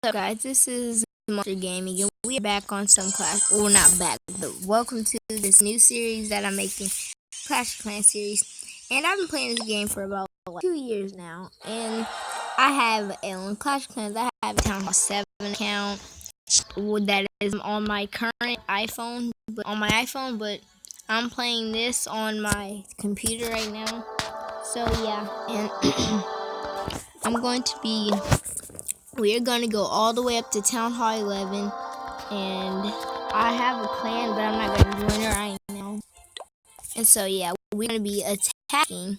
What's up, guys? This is Monster Gaming, and we are back on some Clash. Well, not back, but welcome to this new series that I'm making, Clash of Clans series. And I've been playing this game for about 2 years now. And I have on Clash of Clans, I have a Town Hall 7 account that is on my current iPhone, but I'm playing this on my computer right now. So yeah, and we are going to go all the way up to Town Hall 11, and I have a plan, but I'm not going to join it right now. And so, yeah, we're going to be attacking.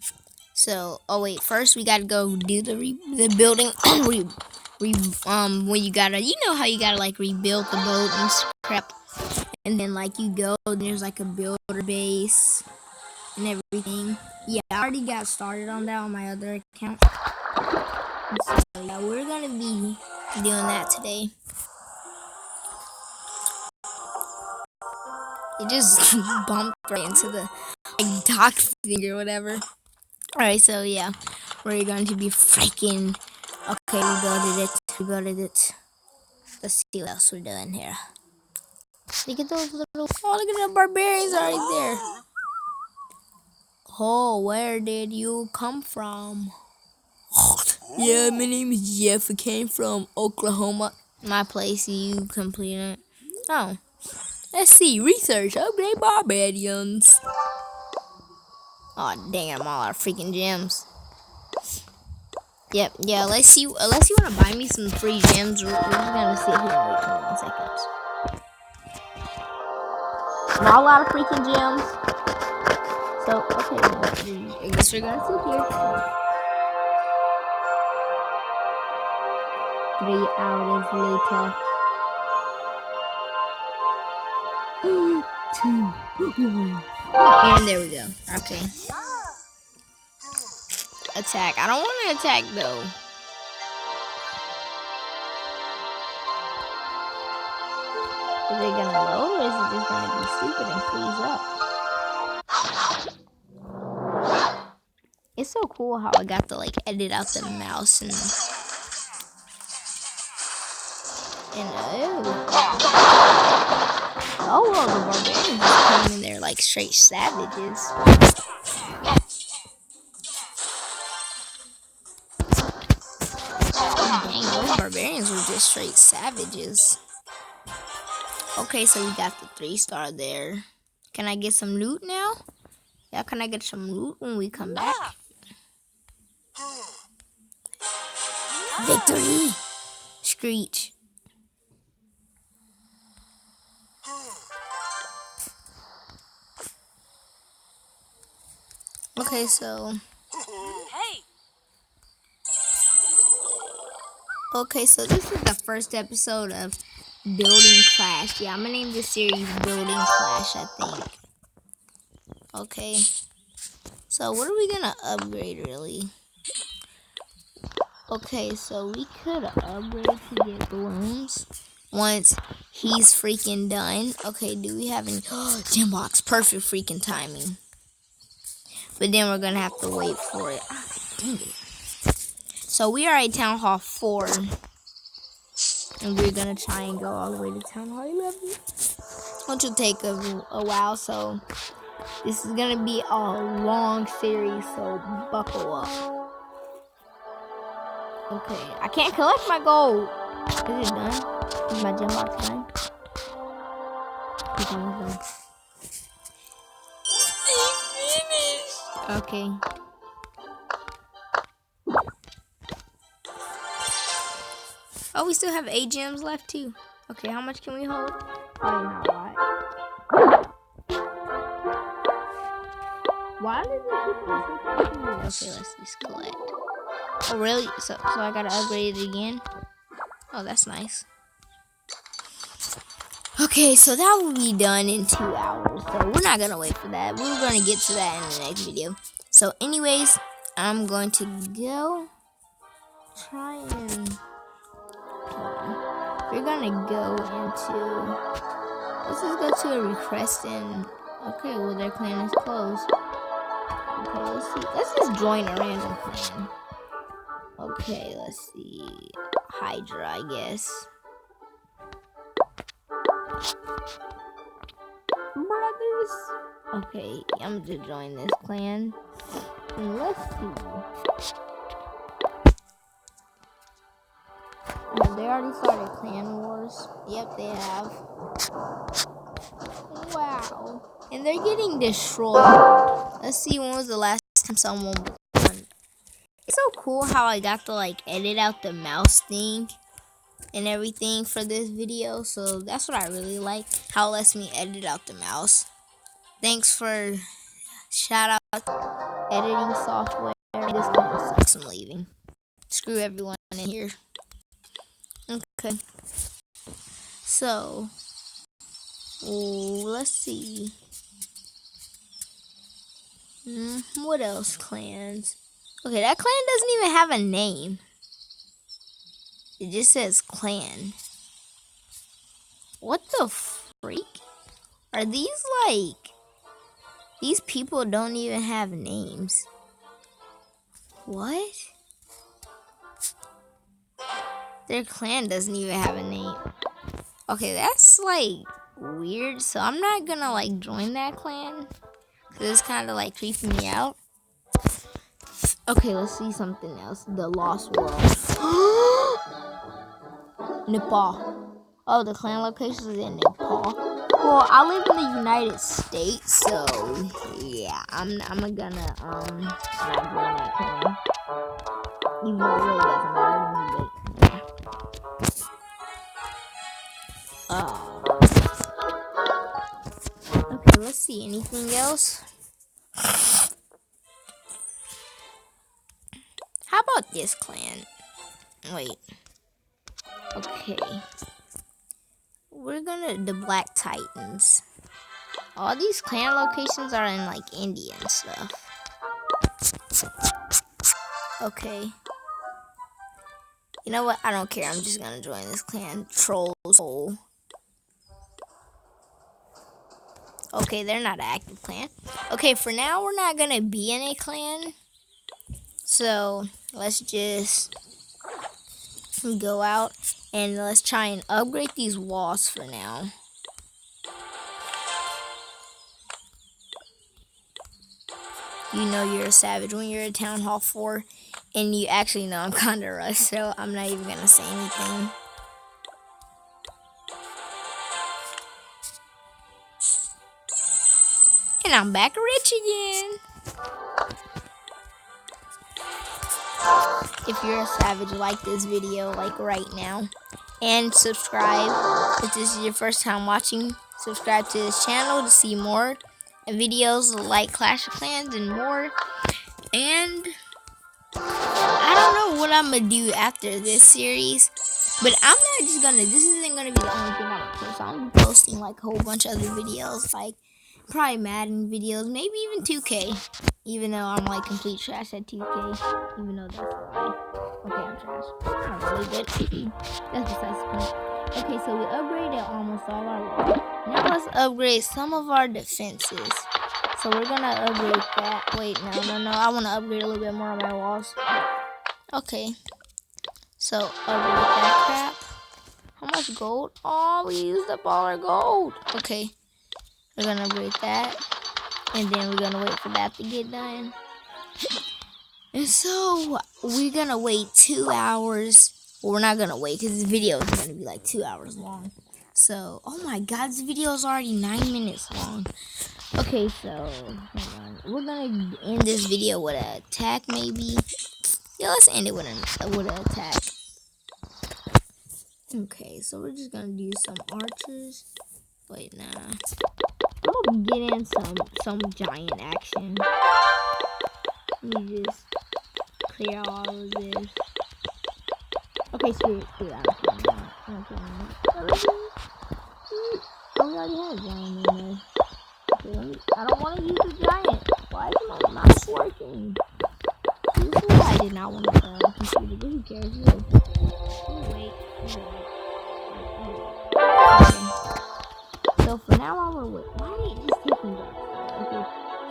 So, oh wait, first we got to go do the building. When you gotta, you know how you gotta like rebuild the boat and crap, and then like you go, there's like a builder base and everything. Yeah, I already got started on that on my other account. So, yeah, we're gonna be doing that today. It just bumped right into the like dock thing or whatever. Alright, so yeah, we're going to be freaking. Okay, we built it. Let's see what else we're doing here. Look at those little. Oh, look at the barbarians right there. Oh, where did you come from? Yeah, my name is Jeff. I came from Oklahoma. My place, you completed it. Oh, let's see. Research. Okay, barbarians. Oh, dang, I'm all out of freaking gems. Yep, yeah, unless you want to buy me some free gems, we're just going to sit here and wait 21 seconds. Not a lot of freaking gems. So, okay, I guess we're going to sit here. 3 hours later. 2, 1. And there we go. Okay. Attack. I don't want to attack, though. Is it gonna load, or is it just gonna be stupid and freeze up? It's so cool how I got to like edit out the mouse and oh well, the barbarians just came in there like straight savages. Dang, those barbarians were just straight savages. Okay, so we got the 3-star there. Can I get some loot now? Yeah, can I get some loot when we come back? Victory! Screech. Okay, so. Okay, so this is the first episode of Building Clash. Yeah, I'm gonna name this series Building Clash, I think. Okay. So what are we gonna upgrade, really? Okay, so we could upgrade to get balloons once he's freaking done. Okay, do we have any? Gem box, perfect freaking timing. But then we're gonna have to wait for it. Oh, dang it. So we are at Town Hall 4. And we're gonna try and go all the way to Town Hall 11. Which will take a while, so this is gonna be a long series, so buckle up. Okay, I can't collect my gold. Is it done? Is my gem box done? Okay. Oh, we still have 8 gems left too. Okay, how much can we hold? Probably not a lot. Why does it keep on? Okay, let's just collect. Oh, really? So I gotta upgrade it again? Oh, that's nice. Okay, so that will be done in 2 hours. So we're not gonna wait for that. We're gonna get to that in the next video. So anyways, I'm going to go try and we're gonna go into, let's just go to a request and okay, well their clan is closed. Okay, let's see. Let's just join a random clan. Okay, let's see. Hydra, I guess. Brothers. Okay, I'm just join this clan. And let's see. Oh, they already started clan wars. Yep, they have. Wow. And they're getting destroyed. Let's see, when was the last time someone won? It's so cool how I got to like edit out the mouse thing and everything for this video. So that's what I really like. How it lets me edit out the mouse. Thanks for shout out editing software. This kind of sucks. I'm leaving. Screw everyone in here. Okay. So, let's see. What else clans? Okay, that clan doesn't even have a name. It just says clan. What the freak? Are these like... These people don't even have names. What? Their clan doesn't even have a name. Okay, that's like weird. So I'm not gonna like join that clan. Cause it's kind of like creeping me out. Okay, let's see something else. The Lost World. Nepal. Oh, the clan locations is in Nepal. Well, I live in the United States, so yeah, I'm gonna not join that clan. Even though it really doesn't matter to me, but okay, let's see. Anything else? How about this clan? Wait. Okay. We're gonna the Black Titans. All these clan locations are in like India and stuff. Okay. You know what? I don't care. I'm just gonna join this clan. Trolls. Okay, they're not an active clan. Okay, for now we're not gonna be in a clan. So let's just go out and let's try and upgrade these walls for now. You know you're a savage when you're at Town Hall 4, and you actually know I'm kind of rushed, so I'm not even gonna say anything. And I'm back rich again. If you're a savage, like this video like right now, and subscribe. If this is your first time watching, subscribe to this channel to see more videos like Clash of Clans and more. And I don't know what I'm gonna do after this series, but I'm not just gonna, this isn't gonna be the only thing I'm gonna post. I'm gonna be posting like a whole bunch of other videos, like probably Madden videos, maybe even 2K, even though I'm like complete trash at 2K, even though that's a lie. Okay, I'm trash. I'm really good. That's besides the point. Okay, so we upgraded almost all our walls. Now let's upgrade some of our defenses. So we're gonna upgrade that. Wait, no. I wanna upgrade a little bit more on my walls. Okay. So upgrade that crap. How much gold? Oh, we used up all our gold. Okay. We're gonna upgrade that. And then we're gonna wait for that to get done. And so we're gonna wait 2 hours. Well, we're not gonna wait because this video is gonna be like 2 hours long. So, oh my god, this video is already 9 minutes long. Okay, so hold on. We're gonna end this video with an attack, maybe. Yeah, let's end it with an attack. Okay, so we're just gonna do some archers. Wait, nah. I'm gonna get in some giant action. Let me just clear all of this. Okay, screw it. I don't care anymore. Oh, we already have a giant in there. Okay, I don't want to use the giant. Why is my mouse working? I did not want to computer, but who cares? Wait. Okay. So for now, I'm gonna wait. Why did it just take me back? Okay.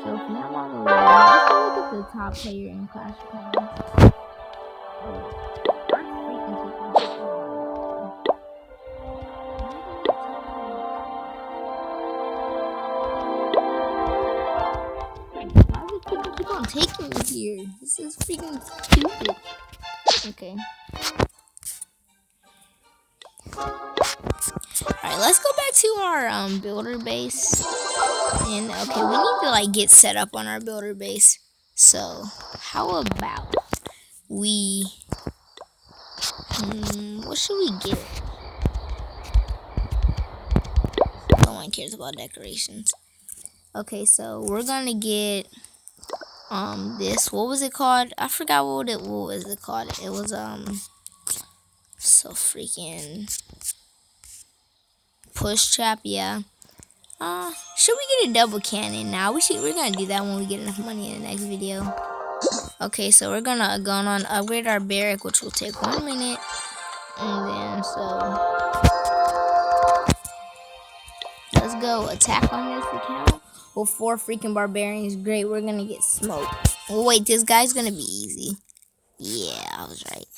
So for now, I'm gonna wait. Let's go look at the top player in Clash of Clans. taking me here? This is freaking stupid. Okay. Alright, let's go back to our builder base. And okay, we need to like get set up on our builder base. So how about we what should we get? No one cares about decorations. Okay, so we're gonna get this. What was it called? I forgot what was it called. It was so freaking push trap, yeah. Should we get a double cannon now? We're gonna do that when we get enough money in the next video. Okay, so we're gonna go on upgrade our barrack, which will take 1 minute. And then let's go attack on this account with 4 freaking barbarians. Great, we're gonna get smoked. Oh wait, this guy's gonna be easy. Yeah, I was right.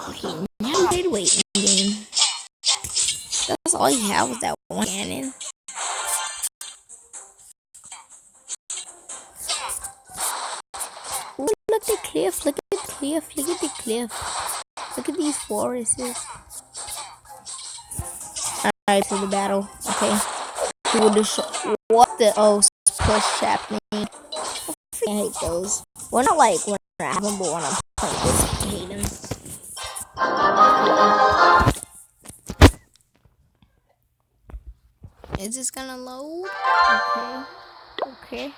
Okay, now we did wait game. That's all you have with that one cannon. Ooh, look at the cliff, look at the cliff, look at the cliff. Look at these forests. Alright, to the battle. Okay. Who will destroy what the push trap me? I hate those. Well, not like when I have them, but when I'm playing this, I hate them. Is this gonna load? Okay.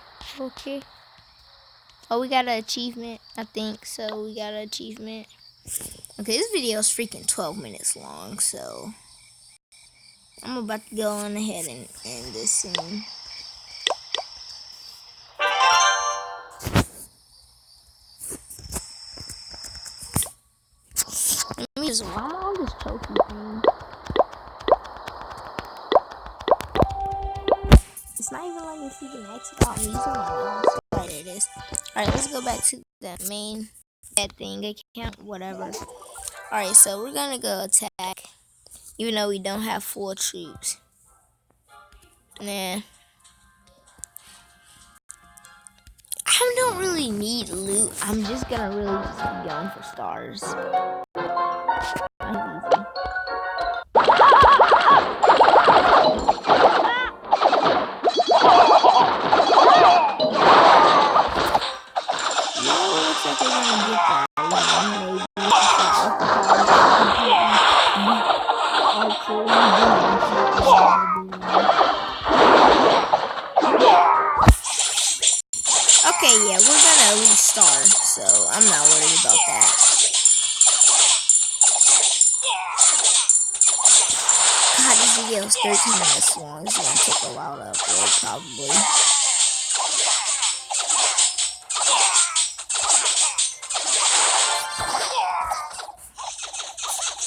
Oh, we got an achievement, I think. So we got an achievement. Okay, this video is freaking 12 minutes long, so I'm about to go on ahead and end this scene. Let me just wow this trophy thing. It's not even letting me freaking exit out. I'm using my mouse. Right, there it is. Alright, let's go back to the main thing account, whatever. Alright, so we're gonna go attack, even though we don't have full troops. Nah. I don't really need loot. I'm just gonna really just be going for stars. That's easy. Looks like we're gonna get that. Okay, yeah, we're gonna at least star, so I'm not worried about that. God, this video is 13 minutes long. It's gonna take a while to upload, probably.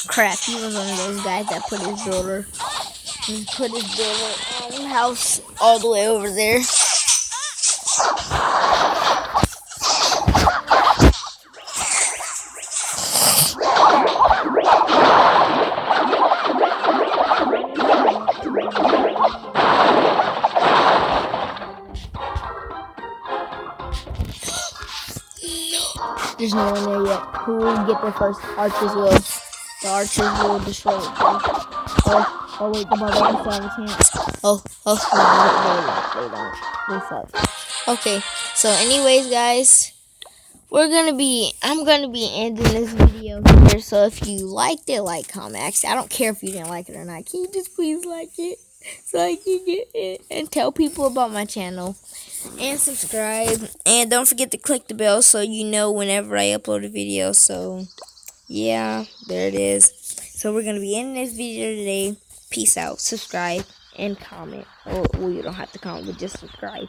Crap, he was one of those guys that put his builder house all the way over there. There's no one there yet. Who will get there first? Archers will. The archers will destroy it first. Oh wait, the barbarians still have a chance. No, they don't. They suck. Okay, so anyways, guys, I'm gonna be ending this video here. So if you liked it, like, comment. Actually, I don't care if you didn't like it or not. Can you just please like it so I can get it and tell people about my channel? And subscribe, and don't forget to click the bell so you know whenever I upload a video. So yeah, there it is. So we're gonna be ending this video today. Peace out, subscribe, and comment. Well, you don't have to comment, but just subscribe.